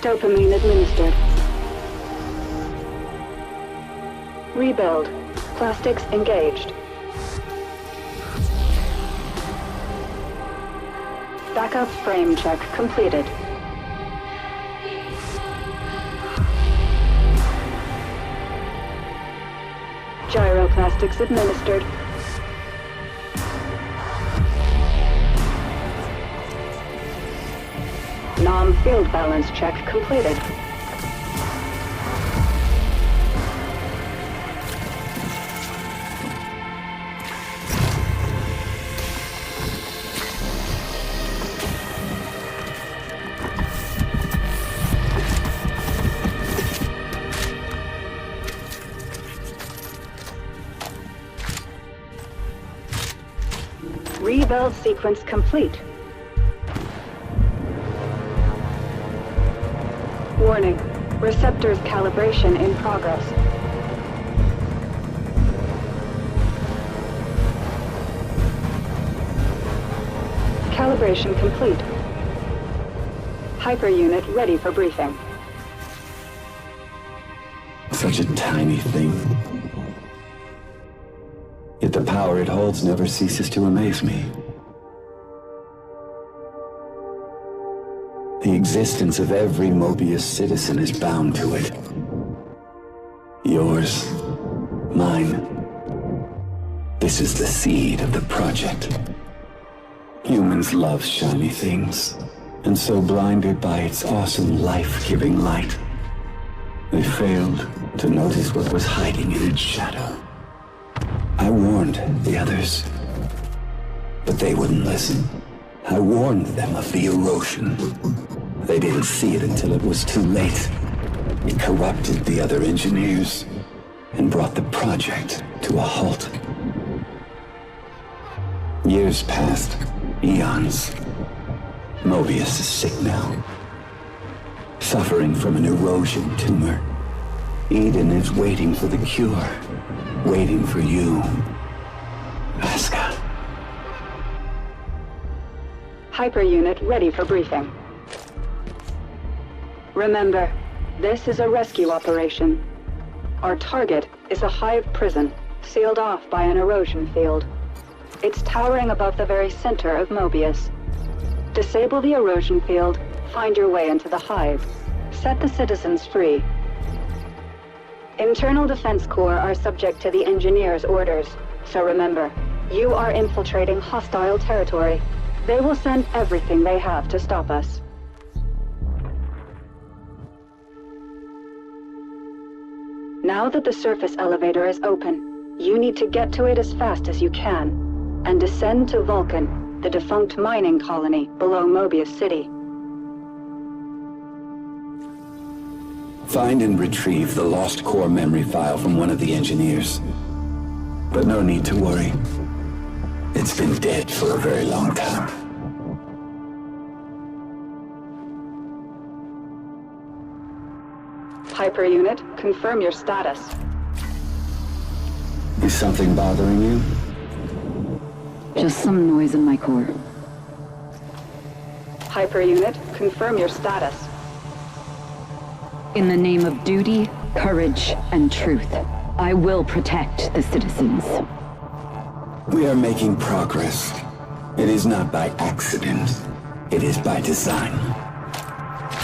Dopamine administered. Rebuild. Plastics engaged. Backup frame check completed. Gyroplastics administered. NOM field balance check completed. Rebuild sequence complete. Warning. Receptors calibration in progress. Calibration complete. Hyper unit ready for briefing. Such a tiny thing. Yet the power it holds never ceases to amaze me. The existence of every Mobius citizen is bound to it. Yours, mine. This is the seed of the project. Humans love shiny things, and so blinded by its awesome life-giving light, they failed to notice what was hiding in its shadow. I warned the others, but they wouldn't listen. I warned them of the erosion. They didn't see it until it was too late. It corrupted the other engineers and brought the project to a halt. Years passed, eons. Mobius is sick now, suffering from an erosion tumor. Eden is waiting for the cure, waiting for you, Aska. Hyper unit ready for briefing. Remember, this is a rescue operation. Our target is a hive prison, sealed off by an erosion field. It's towering above the very center of Mobius. Disable the erosion field, find your way into the hive. Set the citizens free. Internal Defense Corps are subject to the engineers' orders, so remember, you are infiltrating hostile territory. They will send everything they have to stop us. Now that the surface elevator is open, you need to get to it as fast as you can, and descend to Vulcan, the defunct mining colony below Mobius City. Find and retrieve the lost core memory file from one of the engineers. But no need to worry. It's been dead for a very long time. Hyper unit, confirm your status. Is something bothering you? Just some noise in my core. Hyper unit, confirm your status. In the name of duty, courage, and truth, I will protect the citizens. We are making progress. It is not by accident. It is by design.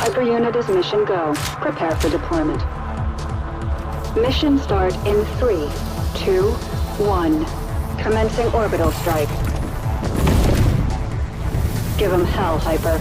Hyper unit is mission go. Prepare for deployment. Mission start in 3, 2, 1. Commencing orbital strike. Give 'em hell, Hyper.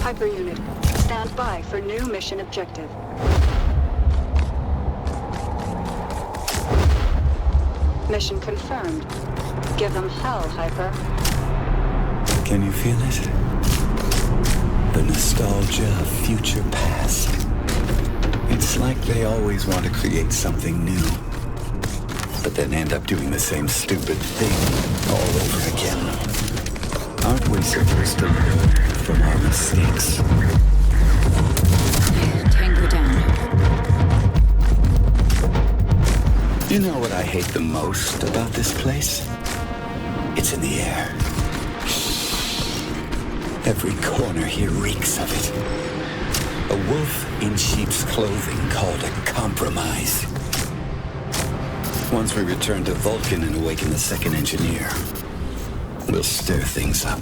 Hyper unit, Stand by for new mission objective. Mission confirmed. Give them hell, Hyper. Can you feel it? The nostalgia of future past. It's like they always want to create something new, but then end up doing the same stupid thing all over again. Aren't we supposed to learn from our mistakes? Tango down. You know what I hate the most about this place? It's in the air. Every corner here reeks of it. A wolf in sheep's clothing called a compromise. Once we return to Vulcan and awaken the second engineer, we'll stir things up.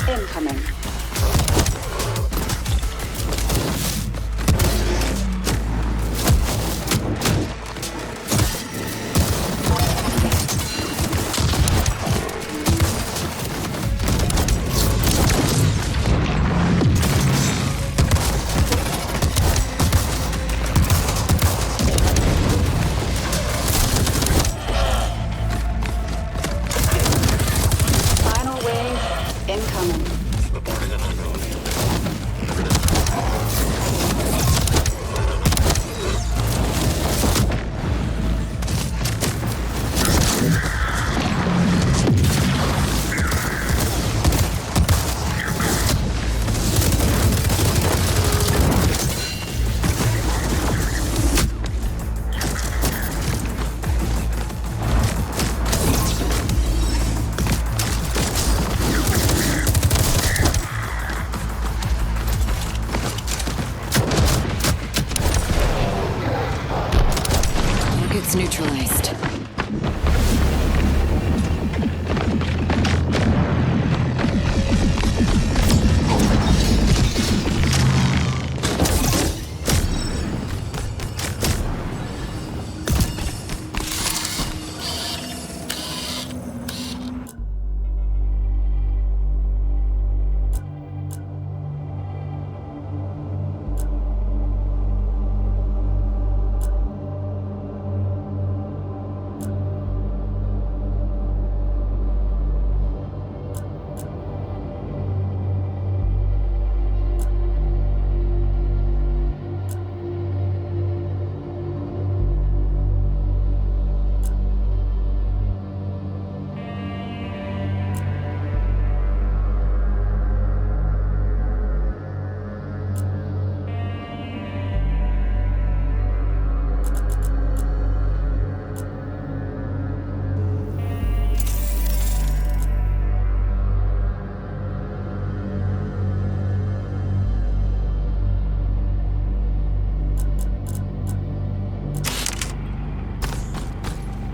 Incoming. Final wave incoming. Target's neutralized.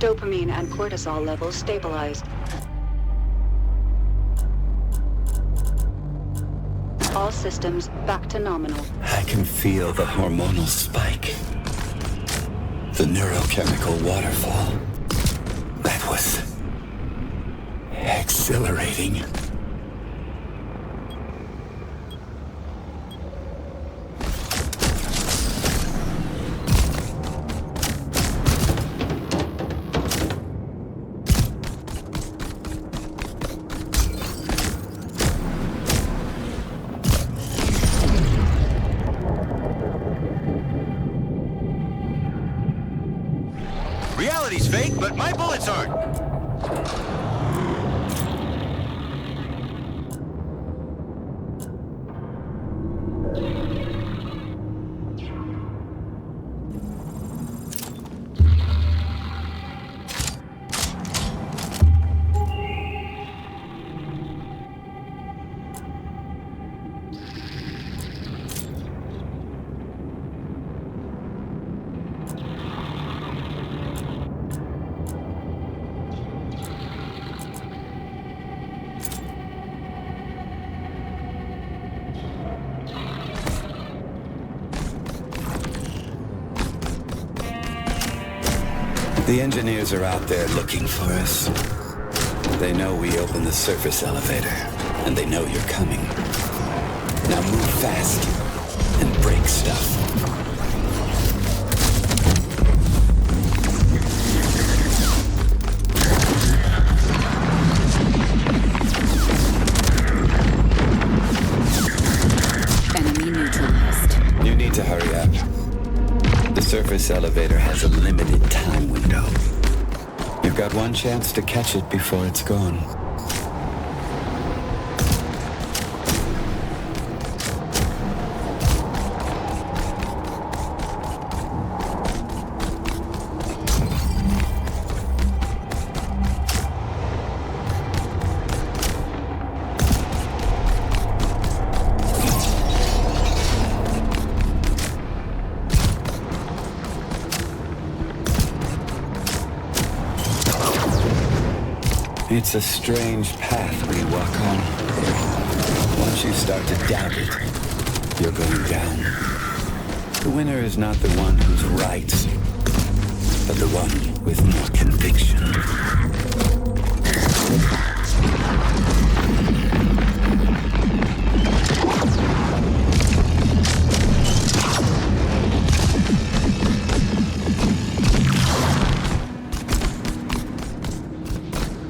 Dopamine and cortisol levels stabilized. All systems back to nominal. I can feel the hormonal spike. The neurochemical waterfall. That was exhilarating. Reality's fake, but my bullets aren't. The engineers are out there looking for us. They know we opened the surface elevator, and they know you're coming. Now move fast and break stuff. Enemy neutralized. You need to hurry up. The surface elevator has a limited time window. You've got one chance to catch it before it's gone. It's a strange path we walk on. Once you start to doubt it, you're going down. The winner is not the one who's right, but the one with more conviction.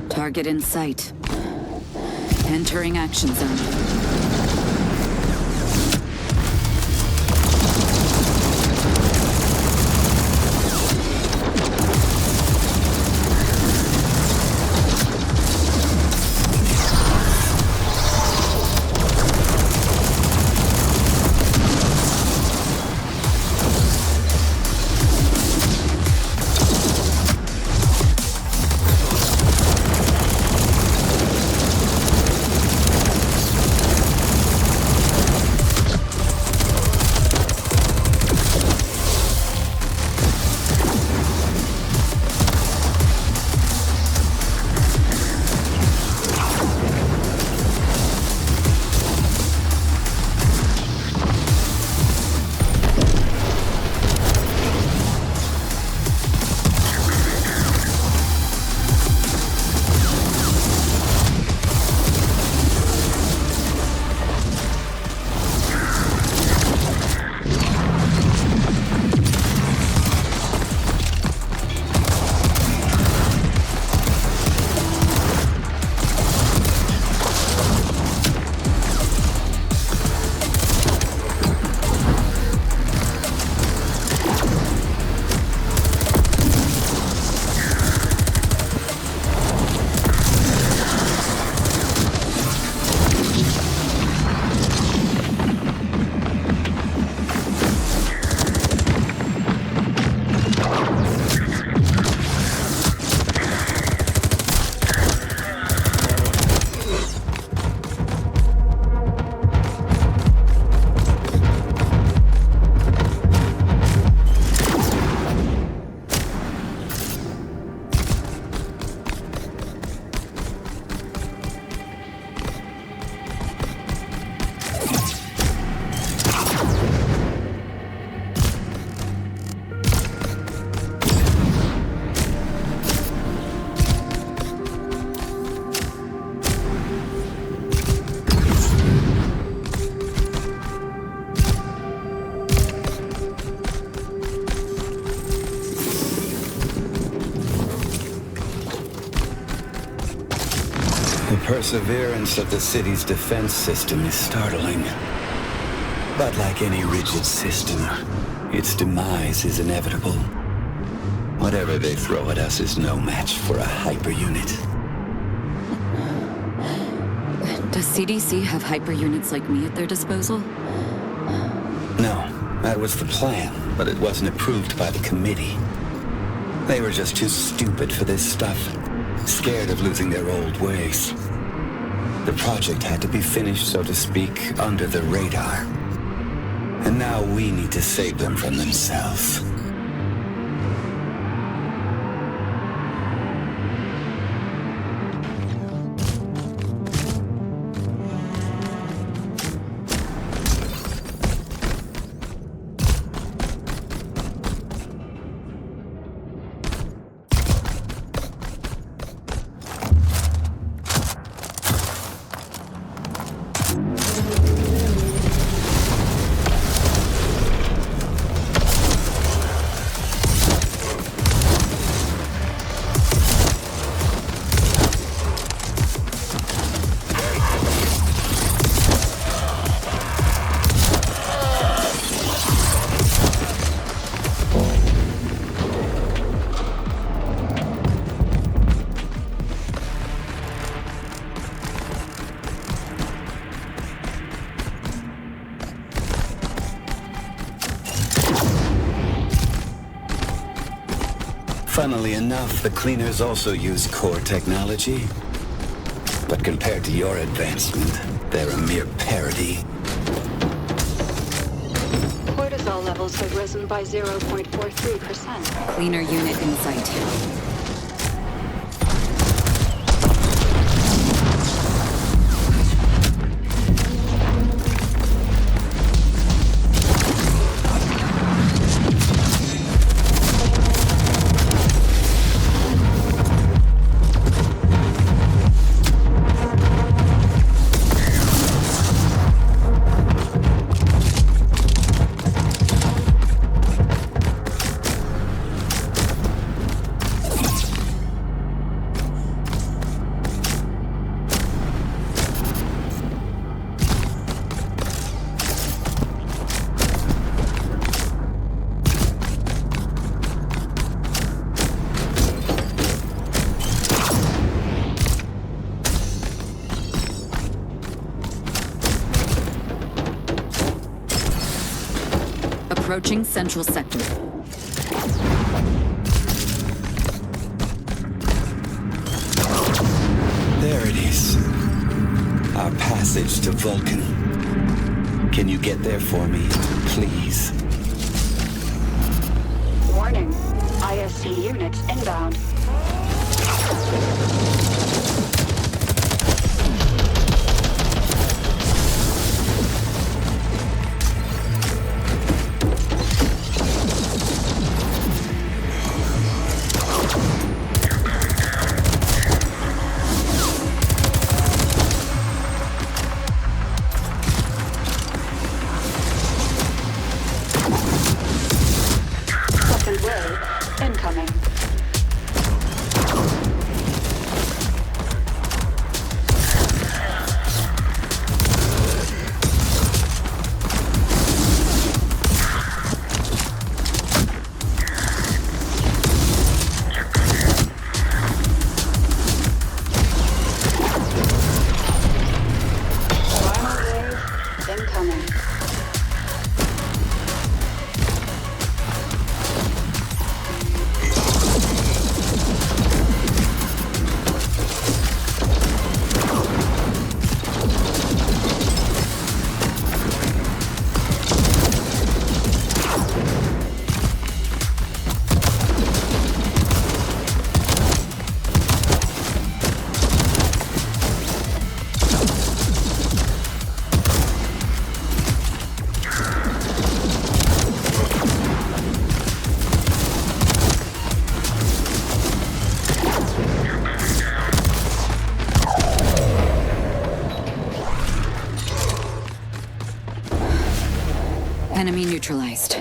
Target in sight. Entering action zone. perseverance of the city's defense system is startling. But like any rigid system, its demise is inevitable. Whatever they throw at us is no match for a hyper unit. Does CDC have hyper units like me at their disposal? No, that was the plan, but it wasn't approved by the committee. They were just too stupid for this stuff, scared of losing their old ways. The project had to be finished, so to speak, under the radar. And now we need to save them from themselves. Funnily enough, the cleaners also use core technology. But compared to your advancement, they're a mere parody. Cortisol levels have risen by 0.43%. Cleaner unit in sight. Approaching Central Sector. There it is. Our passage to Vulcan. Can you get there for me, please? Warning. ISC units inbound. Incoming. Final wave incoming. Enemy neutralized.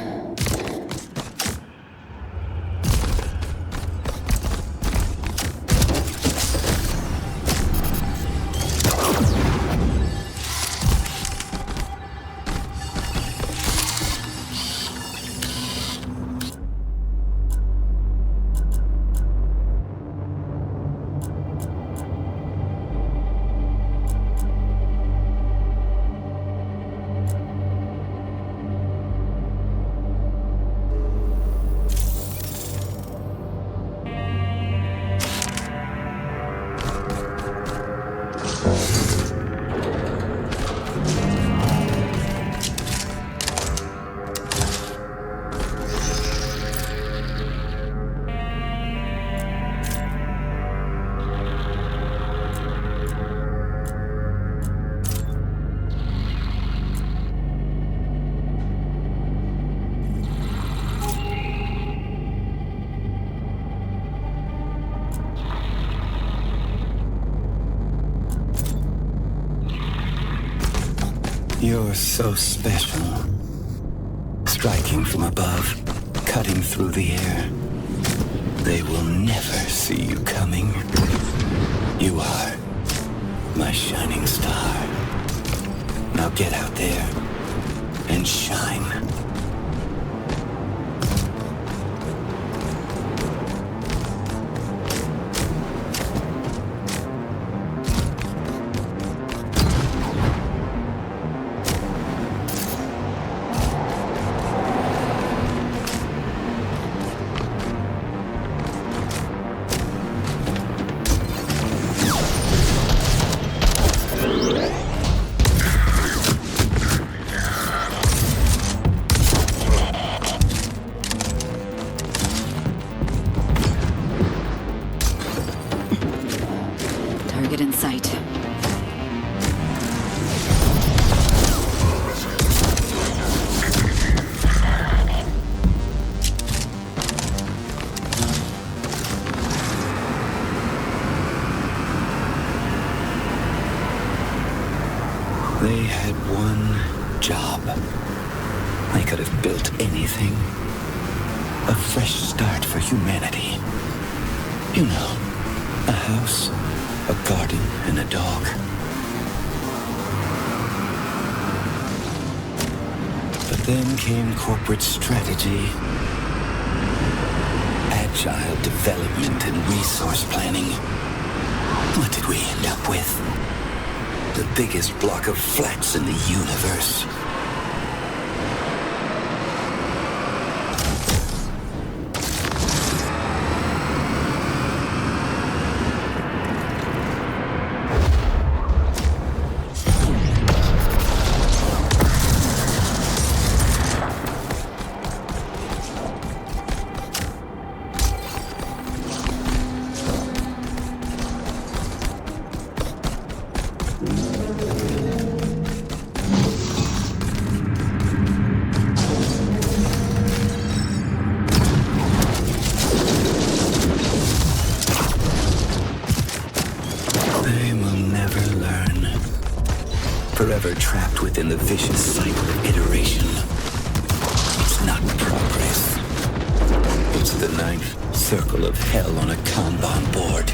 You're so special. Striking from above, cutting through the air. They will never see you coming. You are my shining star. Now get out there and shine. Target in sight. They had one job. They could have built anything. A fresh start for humanity. You know, a house, a garden, and a dog. But then came corporate strategy, agile development, and resource planning. What did we end up with? The biggest block of flats in the universe. Forever trapped within the vicious cycle of iteration. It's not progress. It's the ninth circle of hell on a Kanban board.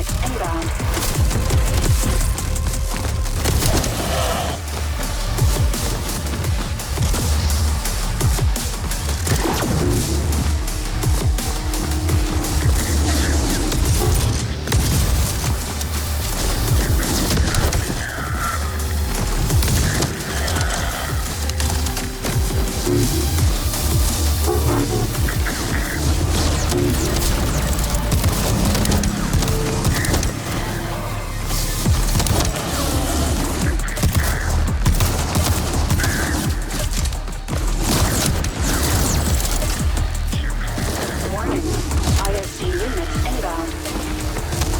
units inbound. Warning, ISC units inbound.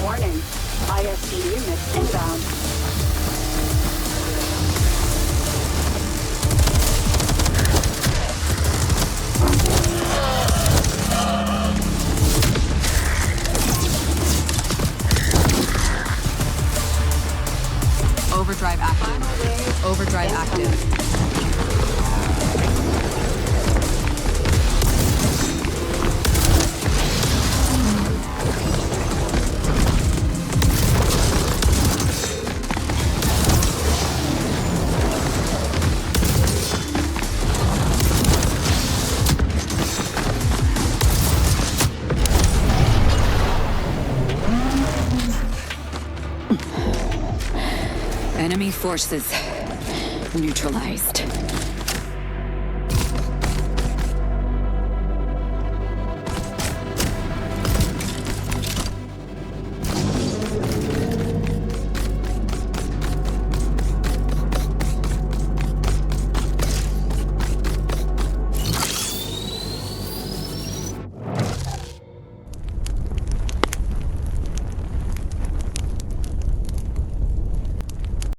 Warning, ISC units inbound. Overdrive active. Overdrive active. Enemy forces neutralized.